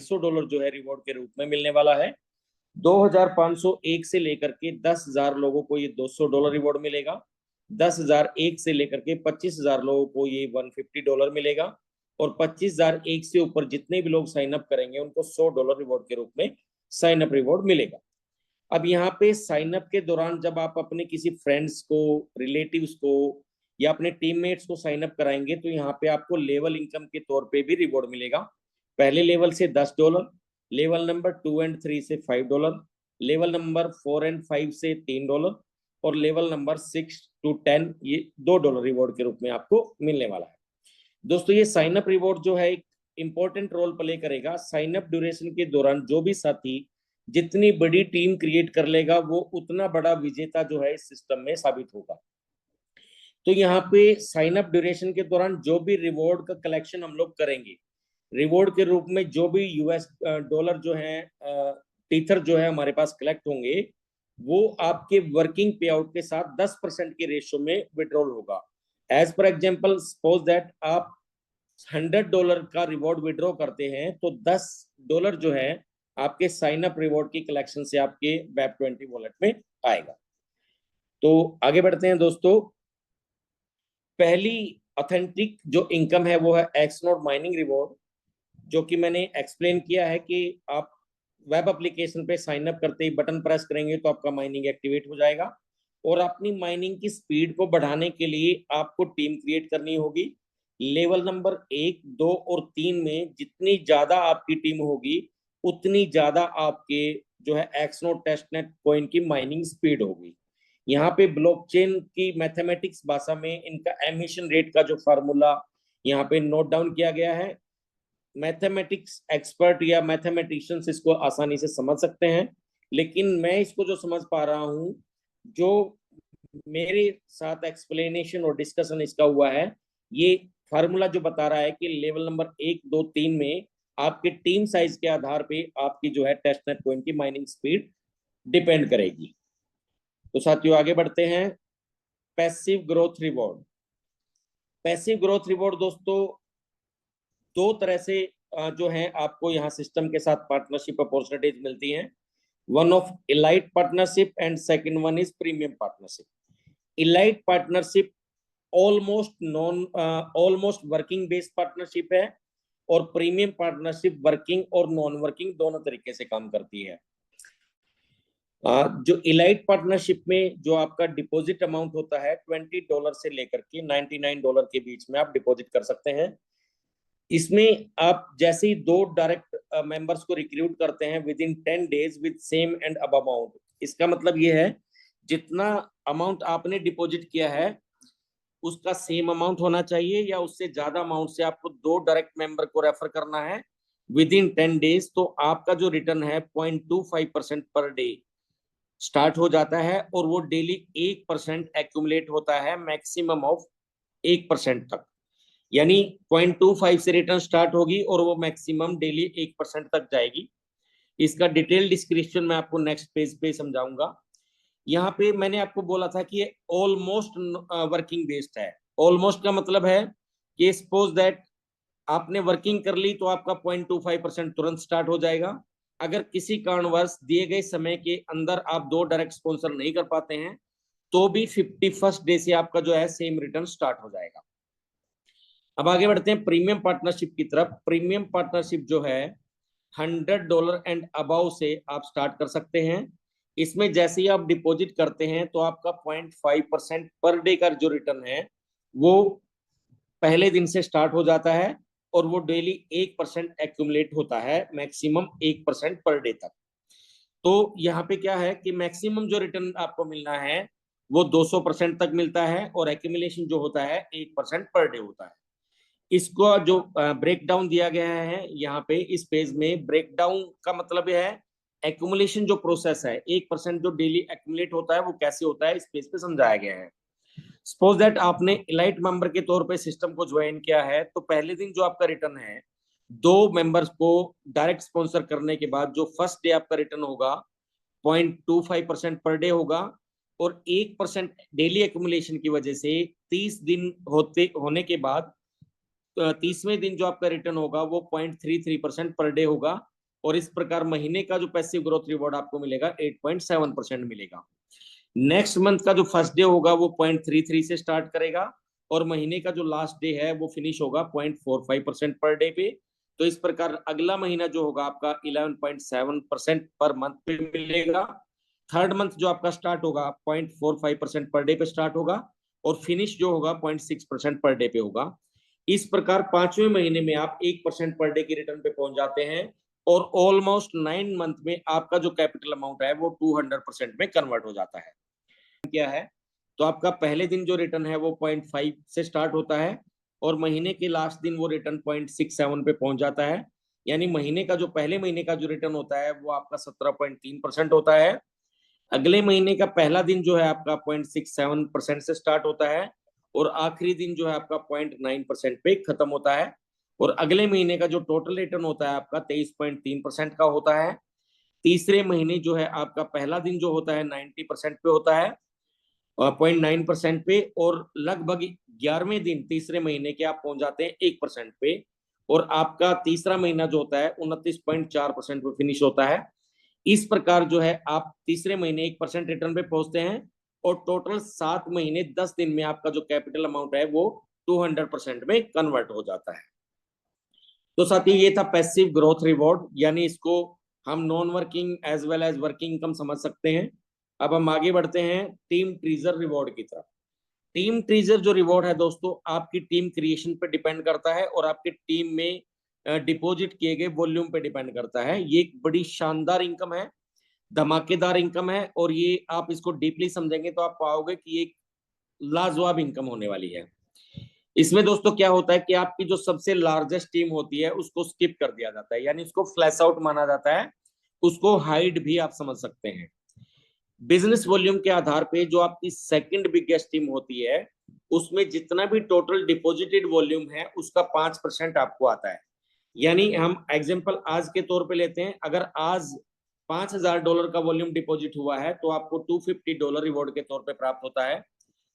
$250 जो है रिवॉर्ड के रूप में मिलने वाला है। 2501 से लेकर के 10,000 लोगों को ये $200 रिवॉर्ड मिलेगा। 10,001 से लेकर के 25,000 लोगों को ये $150 मिलेगा, और 25,001 से ऊपर जितने भी लोग साइन अप करेंगे उनको $100 रिवॉर्ड के रूप में साइन अप रिवॉर्ड मिलेगा। अब यहाँ पे साइन अप के दौरान जब आप अपने किसी फ्रेंड्स को, रिलेटिव्स को या अपने टीममेट्स को साइन अप कराएंगे तो यहाँ पे आपको लेवल इनकम के तौर पे भी रिवॉर्ड मिलेगा। पहले लेवल से $10, लेवल नंबर 2 और 3 से $5, लेवल नंबर 4 और 5 से $3, और लेवल नंबर 6 to 10 ये $2 रिवॉर्ड के रूप में आपको मिलने वाला है। दोस्तों ये साइन अप रिवॉर्ड जो है एक इंपॉर्टेंट रोल प्ले करेगा। साइन अप ड्यूरेशन के दौरान जो भी साथी जितनी बड़ी टीम क्रिएट कर लेगा वो उतना बड़ा विजेता जो है इस सिस्टम में साबित होगा। तो यहाँ पे साइन अप ड्यूरेशन के दौरान जो भी रिवॉर्ड का कलेक्शन हम लोग करेंगे, रिवॉर्ड के रूप में जो भी US डॉलर जो है, टीथर जो है हमारे पास कलेक्ट होंगे, वो आपके वर्किंग पे आउट के साथ 10% के रेशियो में विड्रॉल होगा। As per example, suppose that आप $100 का रिवॉर्ड विड्रॉ करते हैं तो $10 जो है आपके साइन अप रिवॉर्ड की कलेक्शन से आपके Web20 वॉलेट में आएगा। तो आगे बढ़ते हैं दोस्तों। पहली ऑथेंटिक जो इनकम है वो है एक्सनोड माइनिंग रिवॉर्ड, जो कि मैंने एक्सप्लेन किया है कि आप वेब एप्लीकेशन पे साइन अप करते ही बटन प्रेस करेंगे तो आपका माइनिंग एक्टिवेट हो जाएगा, और अपनी माइनिंग की स्पीड को बढ़ाने के लिए आपको टीम क्रिएट करनी होगी। लेवल नंबर 1, 2 और 3 में जितनी ज्यादा आपकी टीम होगी उतनी ज्यादा आपके जो है एक्सनोड टेस्टनेट कॉइन की माइनिंग स्पीड होगी। यहाँ पे ब्लॉकचेन की मैथमेटिक्स भाषा में इनका एमिशन रेट का जो फार्मूला यहाँ पे नोट डाउन किया गया है। मैथमेटिक्स एक्सपर्ट या मैथमेटिशियंस इसको आसानी से समझ सकते हैं, लेकिन मैं इसको जो समझ पा रहा हूँ, जो मेरे साथ एक्सप्लेनेशन और डिस्कशन इसका हुआ है, ये फार्मूला जो बता रहा है कि लेवल नंबर 1, 2, 3 में आपके टीम साइज के आधार पे आपकी जो है टेस्टनेट कॉइन की माइनिंग स्पीड डिपेंड करेगी। तो साथियों आगे बढ़ते हैं। Passive growth reward. Passive growth reward दोस्तों दो तरह से जो है आपको यहाँ सिस्टम के साथ पार्टनरशिप अपॉर्चुनिटीज मिलती हैं। One of elite partnership and second one is premium partnership. Elite partnership almost working based partnership है, और प्रीमियम पार्टनरशिप वर्किंग और नॉन वर्किंग दोनों तरीके से काम करती है। जो इलाइट पार्टनरशिप में जो आपका डिपॉजिट अमाउंट होता है $20 से लेकर के $99 के बीच में आप डिपॉजिट कर सकते हैं। इसमें आप जैसे ही 2 डायरेक्ट मेंबर्स को रिक्रूट करते हैं with in 10 days with same and अब अमाउंट, इसका मतलब ये है जितना अमाउंट आपने डिपॉजिट किया है उसका सेम अमाउंट होना चाहिए, या उससे ज्यादा अमाउंट से आपको 2 डायरेक्ट मेंबर को रेफर करना है विद इन 10 days, तो आपका जो रिटर्न है 0.25% पर डे स्टार्ट हो जाता है, और वो डेली 1% एक्यूमुलेट होता है मैक्सिमम ऑफ 1% तक। यानी 0.25 से रिटर्न स्टार्ट होगी और वो मैक्सिमम डेली 1% तक जाएगी। इसका डिटेल डिस्क्रिप्शन मैं आपको नेक्स्ट पेज पे समझाऊंगा। यहाँ पे मैंने आपको बोला था कि ये ऑलमोस्ट वर्किंग बेस्ड है। ऑलमोस्ट का मतलब है कि सपोज दैट आपने वर्किंग कर ली तो आपका 0.25% तुरंत स्टार्ट हो जाएगा। अगर किसी कारणवश दिए गए समय के अंदर आप 2 डायरेक्ट स्पॉन्सर नहीं कर पाते हैं तो भी 51st डे से आपका जो है सेम रिटर्न स्टार्ट हो जाएगा। अब आगे बढ़ते हैं प्रीमियम पार्टनरशिप की तरफ। प्रीमियम पार्टनरशिप जो है $100 एंड अबव से आप स्टार्ट कर सकते हैं। इसमें जैसे ही आप डिपॉजिट करते हैं तो आपका 0.5% पर डे का जो रिटर्न है वो पहले दिन से स्टार्ट हो जाता है, और वो डेली 1% एक्यूमुलेट होता है मैक्सिमम 1% पर डे तक। तो यहाँ पे क्या है कि मैक्सिमम जो रिटर्न आपको मिलना है वो 200% तक मिलता है, और एक्यूमुलेशन जो होता है 1% पर डे होता है। इसको जो ब्रेक डाउन दिया गया है यहाँ पे इस पेज में, ब्रेक डाउन का मतलब यह है एक्यूमुलेशन जो प्रोसेस है 1% जो डेली एक्यूमुलेट होता है वो कैसे होता है इस पेज पे समझाया गया है। सपोज दैट आपने इलाइट मेंबर के तौर पे सिस्टम को ज्वाइन किया है, तो पहले दिन जो आपका रिटर्न है 2 मेंबर्स को डायरेक्ट स्पॉन्सर करने के बाद जो फर्स्ट डे आपका रिटर्न होगा 0.25% पर डे होगा, और 1% डेली एक्यूमुलेशन की वजह से 30 दिन होने के बाद 30वें दिन जो आपका रिटर्न होगा वो 0.33% पर डे होगा, और इस प्रकार महीने का जो पैसिव ग्रोथ रिवॉर्ड आपको मिलेगा 8.7% मिलेगा। नेक्स्ट मंथ का जो फर्स्ट डे होगा वो 0.33 से स्टार्ट करेगा और महीने का जो लास्ट डे है वो फिनिश होगा 0.45% पर डे पे। तो इस प्रकार अगला महीना जो होगा आपका 11.7% पर मंथ पे मिलेगा। थर्ड मंथ जो आपका स्टार्ट होगा 0.45% पर डे पे स्टार्ट होगा और फिनिश जो होगा 0.6% पर डे पे होगा। इस प्रकार पांचवें महीने में आप 1% पर डे की रिटर्न पे पहुंच जाते हैं और ऑलमोस्ट 9 मंथ में आपका जो कैपिटल अमाउंट है वो 200% में कन्वर्ट हो जाता है। क्या है, तो आपका पहले दिन जो रिटर्न है वो 0.5 से स्टार्ट होता है और महीने के लास्ट दिन वो रिटर्न 0.67 पे पहुंच जाता है। यानी महीने का जो पहले महीने का जो रिटर्न होता है वो आपका 17.3% होता है। अगले महीने का पहला दिन जो है आपका 0.67% से स्टार्ट होता है और आखिरी दिन जो है आपका 0.9% पे खत्म होता है और अगले महीने का जो टोटल रिटर्न होता है आपका 23.3% का होता है। तीसरे महीने जो है आपका पहला दिन जो होता है 90% पे होता है 0.9% पे और लगभग 11वें दिन तीसरे महीने के आप पहुंच जाते हैं 1% पे और आपका तीसरा महीना जो होता है 29.4% पे फिनिश होता है। इस प्रकार जो है आप तीसरे महीने 1% रिटर्न पे पहुंचते हैं और टोटल 7 महीने 10 दिन में आपका जो कैपिटल अमाउंट है वो 200% में कन्वर्ट हो जाता है। तो साथियों ये था पैसिव ग्रोथ रिवॉर्ड, यानी इसको हम non working as well as working income समझ सकते हैं। अब हम आगे बढ़ते हैं टीम ट्रीजर रिवॉर्ड की तरफ। टीम ट्रीजर जो रिवॉर्ड है दोस्तों आपकी टीम क्रिएशन पे डिपेंड करता है और आपकी टीम में डिपॉजिट किए गए वॉल्यूम पे डिपेंड करता है। ये एक बड़ी शानदार इनकम है, धमाकेदार इनकम है और ये आप इसको डीपली समझेंगे तो आप पाओगे कि ये एक लाजवाब इनकम होने वाली है। इसमें दोस्तों क्या होता है कि आपकी जो सबसे लार्जेस्ट टीम होती है उसको स्किप कर दिया जाता है, यानी उसको फ्लैश आउट माना जाता है, उसको हाइड भी आप समझ सकते हैं। बिजनेस वॉल्यूम के आधार पे जो आपकी सेकंड बिगेस्ट टीम होती है उसमें जितना भी टोटल डिपॉजिटेड वॉल्यूम है उसका 5% आपको आता है। यानी हम एग्जांपल आज के तौर पे लेते हैं, अगर आज $5,000 का वॉल्यूम डिपॉजिट हुआ है तो आपको $250 रिवॉर्ड के तौर पे प्राप्त होता है।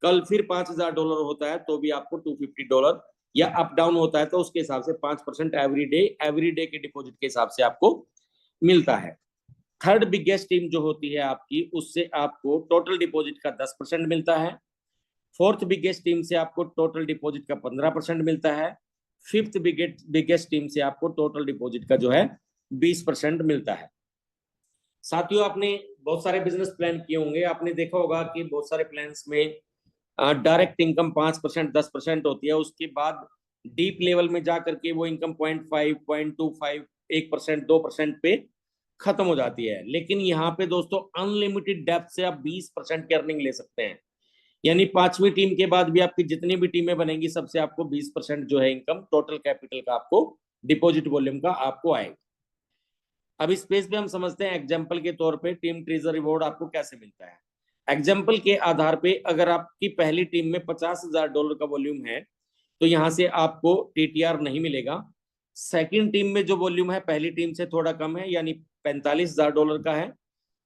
कल फिर $5,000 होता है तो भी आपको $250 या अप डाउन होता है तो उसके हिसाब से 5% एवरी डे के डिपॉजिट के हिसाब से आपको मिलता है। थर्ड बिगेस्ट टीम जो होती है आपकी उससे आपको टोटल डिपॉजिट का 10% मिलता है। फोर्थ बिगेस्ट टीम से आपको टोटल डिपॉजिट का 15% मिलता है। फिफ्थ बिगेस्ट टीम से आपको टोटल डिपॉजिट का जो है 20% मिलता है। साथियों आपने बहुत सारे बिजनेस प्लान किए होंगे, आपने देखा होगा कि बहुत सारे प्लान्स में डायरेक्ट इनकम 5% 10% होती है, उसके बाद डीप लेवल में जा करके वो इनकम 0.5 0.25 1% 2% पे खत्म हो जाती है। लेकिन यहाँ पे दोस्तों अनलिमिटेड डेप्थ से आप 20% की अर्निंग ले सकते हैं, यानी पांचवी टीम के बाद भी आपकी जितनी भी टीमें बनेंगी सबसे आपको 20% जो है इनकम टोटल कैपिटल का आपको डिपॉजिट वॉल्यूम का आपको आएगा। अब इस पेज पे हम समझते हैं एग्जाम्पल के तौर पे टीम ट्रेजर रिवॉर्ड आपको कैसे मिलता है। एग्जाम्पल के आधार पे अगर आपकी पहली टीम में $50,000 का वॉल्यूम है तो यहाँ से आपको टीटीआर नहीं मिलेगा। सेकंड टीम में जो वॉल्यूम है पहली टीम से थोड़ा कम है, यानी $45,000 का है,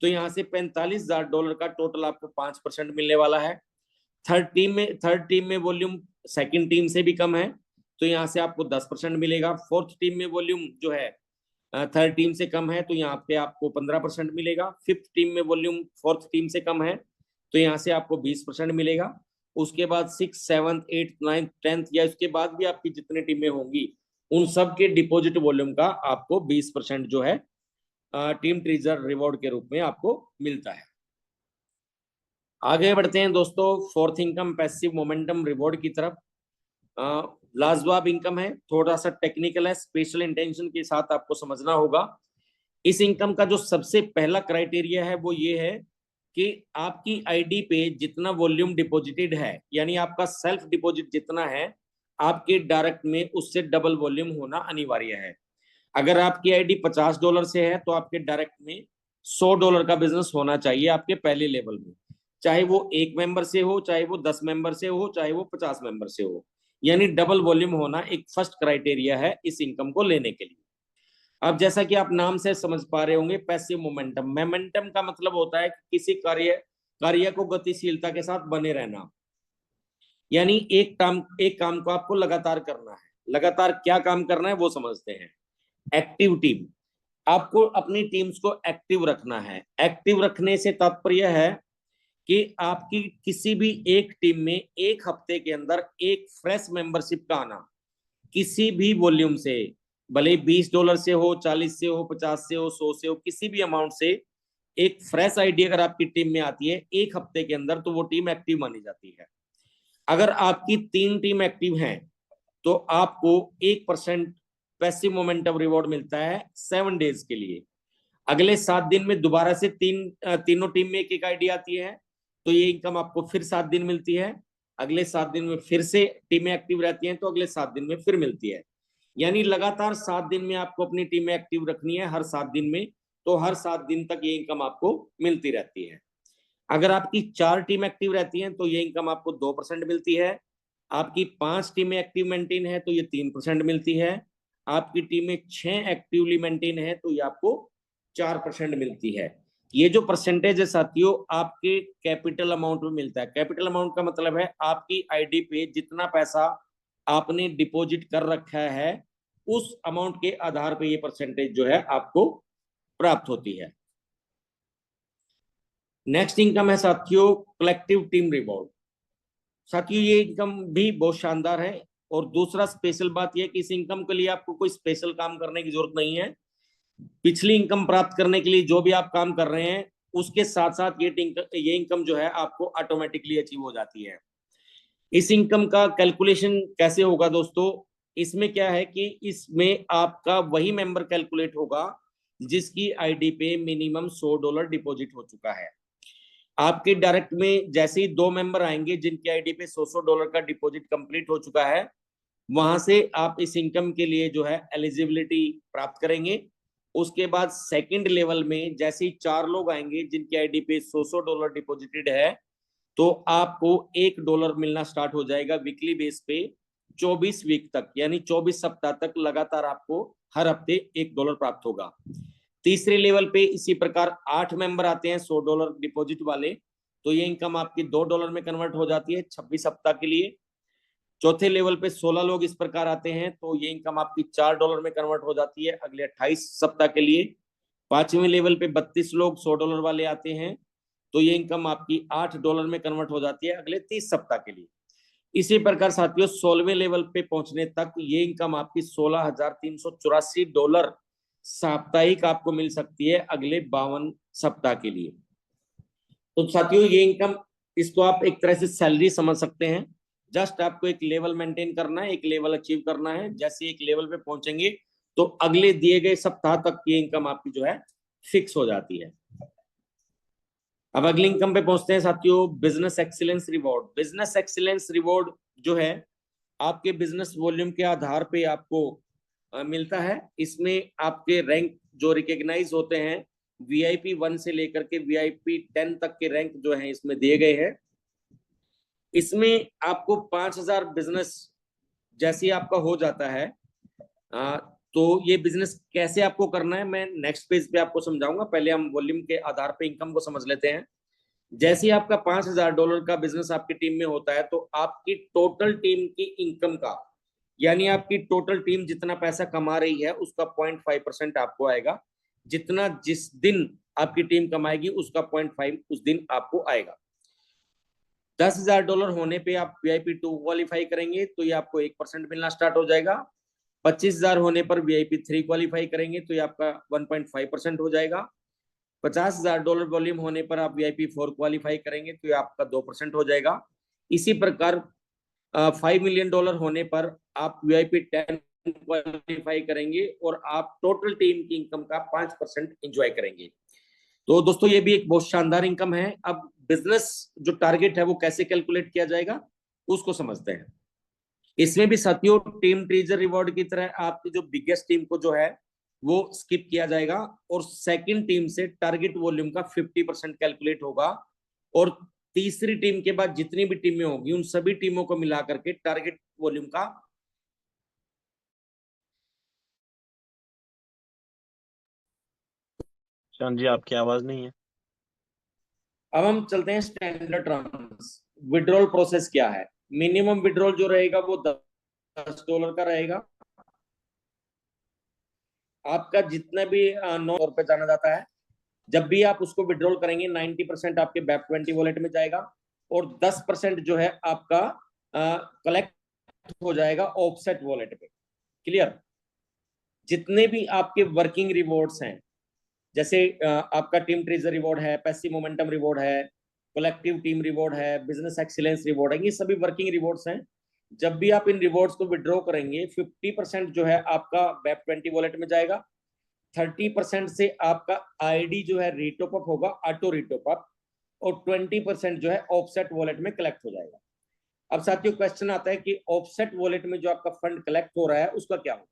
तो यहाँ से $45,000 का टोटल आपको 5% मिलने वाला है। थर्ड टीम में वॉल्यूम सेकंड टीम से भी कम है तो यहाँ से आपको 10% मिलेगा। फोर्थ टीम में वॉल्यूम जो है थर्ड टीम से कम है तो यहाँ पे आपको 15% मिलेगा। फिफ्थ टीम में वॉल्यूम फोर्थ टीम से कम है तो यहाँ से आपको 20% मिलेगा। उसके बाद 6, 7, 8, 9, 10 या उसके बाद भी आपकी जितनी टीमें होंगी उन सब के डिपॉजिट वॉल्यूम का आपको 20% जो है टीम ट्रेजर रिवॉर्ड के रूप में आपको मिलता है। आगे बढ़ते हैं दोस्तों fourth income passive momentum reward की तरफ। लाजवाब इनकम है, थोड़ा सा टेक्निकल है, स्पेशल इंटेंशन के साथ आपको समझना होगा। इस इनकम का जो सबसे पहला क्राइटेरिया है वो ये है कि आपकी आईडी पे जितना वॉल्यूम डिपॉजिटेड है, यानी आपका सेल्फ डिपॉजिट जितना है आपके डायरेक्ट में उससे डबल वॉल्यूम होना अनिवार्य है। अगर आपकी आईडी $50 से है तो आपके डायरेक्ट में $100 का बिजनेस होना चाहिए आपके पहले लेवल में, चाहे वो 1 मेंबर से हो, चाहे वो 10 मेंबर से हो, चाहे वो 50 मेंबर से हो, यानी डबल वॉल्यूम होना एक फर्स्ट क्राइटेरिया है इस इनकम को लेने के लिए। अब जैसा कि आप नाम से समझ पा रहे होंगे पैसिव मोमेंटम, मोमेंटम का मतलब होता है कि किसी कार्य को गतिशीलता के साथ बने रहना, यानी एक काम को आपको लगातार करना है। लगातार क्या काम करना है वो समझते हैं। एक्टिव टीम, आपको अपनी टीम्स को एक्टिव रखना है। एक्टिव रखने से तात्पर्य है कि आपकी किसी भी एक टीम में एक हफ्ते के अंदर एक फ्रेश मेंबरशिप का आना, किसी भी वॉल्यूम से, भले $20 से हो, 40 से हो, 50 से हो, 100 से हो, किसी भी अमाउंट से एक फ्रेश आईडी अगर आपकी टीम में आती है एक हफ्ते के अंदर, तो वो टीम एक्टिव मानी जाती है। अगर आपकी 3 टीम एक्टिव हैं तो आपको 1% पैसिव मोमेंटम रिवॉर्ड मिलता है 7 डेज के लिए। अगले 7 दिन में दोबारा से तीनों टीम में एक एक आईडी आती है, तो ये इनकम आपको फिर 7 दिन मिलती है। अगले 7 दिन में फिर से टीमें एक्टिव रहती हैं, तो अगले 7 दिन में फिर मिलती है। यानी लगातार 7 दिन में आपको अपनी टीमें एक्टिव रखनी है, हर 7 दिन में, तो हर 7 दिन तक ये इनकम आपको मिलती रहती है। अगर आपकी 4 टीम एक्टिव रहती हैं तो ये इनकम आपको 2% मिलती है। आपकी 5 टीमें एक्टिव मेंटेन है तो ये 3% मिलती है। आपकी टीमें 6 एक्टिवली मेंटेन है तो ये आपको 4% मिलती है। ये जो परसेंटेज है साथियों, आपके कैपिटल अमाउंट में मिलता है। कैपिटल अमाउंट का मतलब है आपकी आईडी पे जितना पैसा आपने डिपॉजिट कर रखा है, उस अमाउंट के आधार पे ये परसेंटेज जो है आपको प्राप्त होती है। नेक्स्ट इनकम है साथियों कलेक्टिव टीम रिवॉर्ड। साथियों ये इनकम भी बहुत शानदार है। और दूसरा स्पेशल बात यह कि इस इनकम के लिए आपको कोई स्पेशल काम करने की जरूरत नहीं है। पिछली इनकम प्राप्त करने के लिए जो भी आप काम कर रहे हैं, उसके साथ साथ ये इनकम जो है आपको ऑटोमेटिकली अचीव हो जाती है। इस इनकम का कैलकुलेशन कैसे होगा दोस्तों? इसमें क्या है कि इसमें आपका वही मेंबर कैलकुलेट होगा जिसकी आईडी पे मिनिमम $100 डिपॉजिट हो चुका है। आपके डायरेक्ट में जैसे ही 2 मेंबर आएंगे जिनकी आईडी पे $100 का डिपॉजिट कंप्लीट हो चुका है, वहां से आप इस इनकम के लिए जो है एलिजिबिलिटी प्राप्त करेंगे। उसके बाद सेकंड लेवल में जैसे ही 4 लोग आएंगे जिनकी आईडी पे $100 डिपॉजिटेड है, तो आपको $1 मिलना स्टार्ट हो जाएगा वीकली बेस पे 24 वीक तक, यानी 24 सप्ताह तक लगातार आपको हर हफ्ते $1 प्राप्त होगा। तीसरे लेवल पे इसी प्रकार 8 मेंबर आते हैं $100 डिपॉजिट वाले, तो ये इनकम आपकी $2 में कन्वर्ट हो जाती है 26 सप्ताह के लिए। चौथे लेवल पे 16 लोग इस प्रकार आते हैं तो ये इनकम आपकी $4 में कन्वर्ट हो जाती है अगले 28 सप्ताह के लिए। पांचवें लेवल पे 32 लोग $100 वाले आते हैं तो ये इनकम आपकी $8 में कन्वर्ट हो जाती है अगले 30 सप्ताह के लिए। इसी प्रकार साथियों 16वें लेवल पे पहुंचने तक ये इनकम आपकी $16,384 साप्ताहिक आपको मिल सकती है अगले 52 सप्ताह के लिए। तो साथियों ये इनकम, इसको आप एक तरह से सैलरी समझ सकते हैं। जस्ट आपको एक लेवल मेंटेन करना है, एक लेवल अचीव करना है। जैसे एक लेवल पे पहुंचेंगे तो अगले दिए गए सप्ताह तक ये इनकम आपकी जो है फिक्स हो जाती है। अब अगली इनकम पे पहुंचते हैं साथियों business excellence reward. Business excellence reward जो है आपके बिजनेस वॉल्यूम के आधार पे आपको मिलता है। इसमें आपके रैंक जो रिकॉग्नाइज होते हैं, VIP 1 से लेकर के VIP 10 तक के रैंक जो है इसमें दिए गए हैं। इसमें आपको 5000 बिजनेस जैसे आपका हो जाता है, तो ये बिजनेस कैसे आपको करना है मैं नेक्स्ट पेज पे आपको समझाऊंगा। पहले हम वॉल्यूम के आधार पे इनकम को समझ लेते हैं। जैसे ही आपका $5000 का बिजनेस आपकी टीम में होता है तो आपकी टोटल टीम की इनकम का, यानी आपकी टोटल टीम जितना पैसा कमा रही है उसका 0.5% आपको आएगा। जितना जिस दिन आपकी टीम कमाएगी उसका 0.5 उस दिन आपको आएगा। $10,000 होने पे आप VIP 2 क्वालिफाई करेंगे तो ये आपको 1% मिलना स्टार्ट हो जाएगा। 25,000 होने पर VIP 3 क्वालिफाई करेंगे तो ये आपका 1.5% हो जाएगा। $50,000 वॉल्यूम होने पर आप VIP 4 क्वालिफाई करेंगे तो ये आपका 2% हो जाएगा। इसी प्रकार $5 मिलियन होने पर आप VIP 10 क्वालिफाई करेंगे और आप टोटल टीम की इनकम का 5% एंजॉय करेंगे। तो दोस्तों ये भी एक बहुत शानदार इनकम है। अब बिजनेस जो टारगेट है वो कैसे कैलकुलेट किया जाएगा उसको समझते हैं। इसमें भी साथियों टीम ट्रीजर रिवॉर्ड की तरह आपकी जो बिगेस्ट टीम को जो है वो स्किप किया जाएगा और सेकंड टीम से टारगेट वॉल्यूम का 50% कैलकुलेट होगा और तीसरी टीम के बाद जितनी भी टीमें होंगी उन सभी टीमों को मिलाकर के टारगेट वॉल्यूम का। शान जी आपकी आवाज नहीं है। अब हम चलते हैं स्टैंडर्ड टर्म्स। विड्रॉल प्रोसेस क्या है? मिनिमम विड्रॉल जो रहेगा वो $10 का रहेगा। आपका जितना भी तौर पे जाना जाता है, जब भी आप उसको विड्रॉल करेंगे 90% आपके BEP20 वॉलेट में जाएगा और 10% जो है आपका कलेक्ट हो जाएगा ऑफसेट वॉलेट पे। क्लियर? जितने भी आपके वर्किंग रिवॉर्ड्स हैं, जैसे आपका टीम ट्रेजर रिवॉर्ड है, पैसिव मोमेंटम रिवॉर्ड है, कलेक्टिव टीम रिवॉर्ड है, बिजनेस एक्सीलेंस रिवॉर्ड है, ये सभी वर्किंग रिवॉर्ड्स हैं। जब भी आप इन रिवॉर्ड्स को विड्रॉ करेंगे 50% जो है आपका BEP20 वॉलेट में जाएगा, 30% से आपका आईडी जो है रीटॉप अप होगा, ऑटो रीटॉप अप, और 20% जो है ऑफसेट वॉलेट में कलेक्ट हो जाएगा। अब साथियों क्वेश्चन आता है कि ऑफसेट वॉलेट में जो आपका फंड कलेक्ट हो रहा है उसका क्या होगा?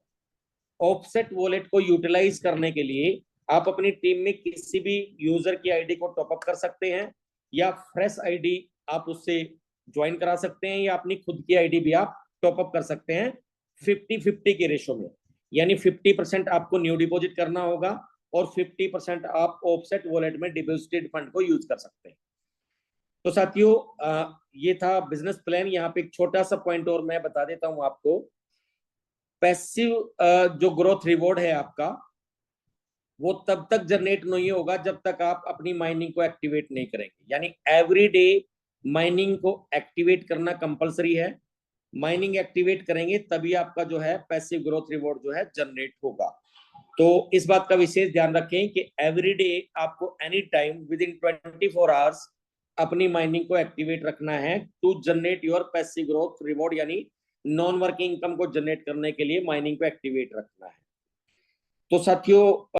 ऑफसेट वॉलेट को यूटिलाइज करने के लिए आप अपनी टीम में किसी भी यूजर की आईडी को टॉप अप कर सकते हैं, या फ्रेश आईडी आप उससे ज्वाइन करा सकते हैं, या अपनी खुद की आईडी भी आप टॉप अप कर सकते हैं 50-50 के रेशो में। यानी 50% आपको न्यू डिपॉजिट करना होगा और 50% आप ऑफसेट वॉलेट में डिपॉजिटेड फंड को यूज कर सकते हैं। तो साथियों ये था बिजनेस प्लान। यहाँ पे एक छोटा सा पॉइंट और मैं बता देता हूं आपको। पैसिव जो ग्रोथ रिवॉर्ड है आपका, वो तब तक जनरेट नहीं होगा जब तक आप अपनी माइनिंग को एक्टिवेट नहीं करेंगे। यानी एवरी डे माइनिंग को एक्टिवेट करना कंपलसरी है। माइनिंग एक्टिवेट करेंगे तभी आपका जो है पैसिव ग्रोथ रिवॉर्ड जो है जनरेट होगा। तो इस बात का विशेष ध्यान रखें कि एवरी डे आपको any time within 24 hours अपनी माइनिंग को एक्टिवेट रखना है to generate your passive growth reward. यानी नॉन वर्किंग इनकम को जनरेट करने के लिए माइनिंग को एक्टिवेट रखना है। तो साथियों